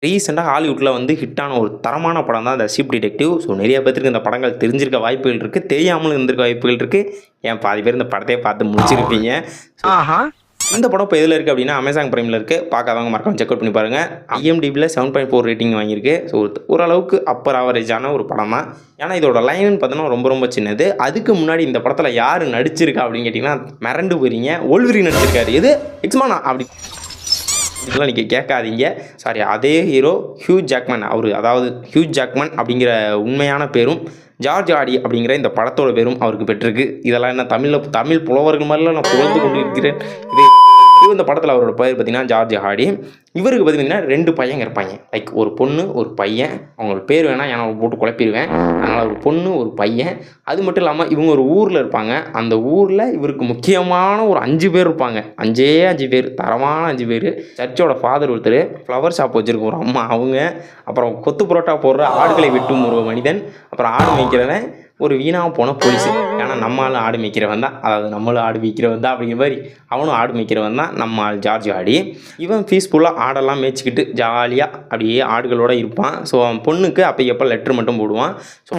ரீசெண்டா ஹாலிவுட்ல வந்து ஹிட்டான ஒரு தரமான படம் தான் த ஷிப் டிடெக்டிவ். ஸோ நெறைய பேத்துக்கு இந்த படங்கள் தெரிஞ்சிருக்க வாய்ப்புகள் இருக்கு. தெரியாமலும் இருந்திருக்க வாய்ப்புகள் இருக்கு. ஏன் பாதி பேர் இந்த படத்தையே பார்த்து முடிச்சிருப்பீங்க. ஆஹா. இந்த படம் இப்போ எதில இருக்கு அப்டின்னா, Amazon Primeல இருக்கு. பார்க்காதவங்க மறக்காம செக் அவுட் பண்ணி பாருங்க. IMDbல 7.4 ரேட்டிங் வாங்கியிருக்கு. ஸோ ஓரளவுக்கு அப்பர் ஆவரேஜான ஒரு படம் தான். ஏன்னா இதோட லைன்னு பார்த்தோன்னா ரொம்ப ரொம்ப சின்னது. அதுக்கு முன்னாடி இந்த படத்தில யாரு நடிச்சிருக்கா அப்படின்னு கேட்டீங்கன்னா, மிரண்டு போயிருவீங்க. வொல்வரின் நடிச்சிருக்காரு. எது? எக்ஸ்மானா அப்படி இதெல்லாம் நீங்க கேட்காதீங்க. சாரி அதே ஹீரோ ஹியூ ஜாக்மன் அவரு அதாவது ஹியூ ஜாக்மன் அப்படிங்கிற உண்மையான பேரும், ஜார்ஜ் ஹார்டி அப்படிங்கிற இந்த படத்தோட பேரும் அவருக்கு பெற்றிருக்கு. இதெல்லாம் என்ன தமிழ் புலவர்கள் மாரிலாம் நான் புகழ்ந்து கொண்டு இருக்கிறேன். இந்த படத்தில் அவரோட பேர் பார்த்தீங்கன்னா ஜார்ஜ் ஹார்டி. இவருக்கு பார்த்தீங்கன்னா 2 பையங்க இருப்பாங்க. லைக் ஒரு பொண்ணு, ஒரு பையன். அவங்களோட பேர் வேணாம் ஏன்னா போட்டு குழப்பிடுவேன். அதனால் ஒரு பொண்ணு, ஒரு பையன். அது மட்டும் இல்லாமல் இவங்க ஒரு ஊரில் இருப்பாங்க. அந்த ஊரில் இவருக்கு முக்கியமான ஒரு 5 பேர் இருப்பாங்க. 5 பேர் தரமான 5 பேர். சர்ச்சோட ஃபாதர் ஒருத்தர், ஃப்ளவர் ஷாப் வச்சுருக்க ஒரு அம்மா அவங்க, அப்புறம் கொத்து புரோட்டா போடுற ஆடுகளை வெட்டும் ஒரு மனிதன், அப்புறம் ஆடு மேய்க்கிறவன், ஒரு வீணாக போன போலீஸு. ஏன்னா நம்ம ஆள் ஆடு மேய்க்கிறவன் தான், அதாவது நம்மளும் ஆடு மேய்க்கிறவன் தான் அப்படிங்கிற மாதிரி அவனும் ஆடு மேய்க்கிறவன் தான் நம்ம ஆள் ஜார்ஜ் ஹார்டி. இவன் பீஸ்ஃபுல்லாக ஆடெல்லாம் மேய்ச்சிக்கிட்டு ஜாலியாக அப்படியே ஆடுகளோடு இருப்பான். ஸோ அவன் பொண்ணுக்கு அப்போ எப்போ லெட்ரு மட்டும் போடுவான். ஸோ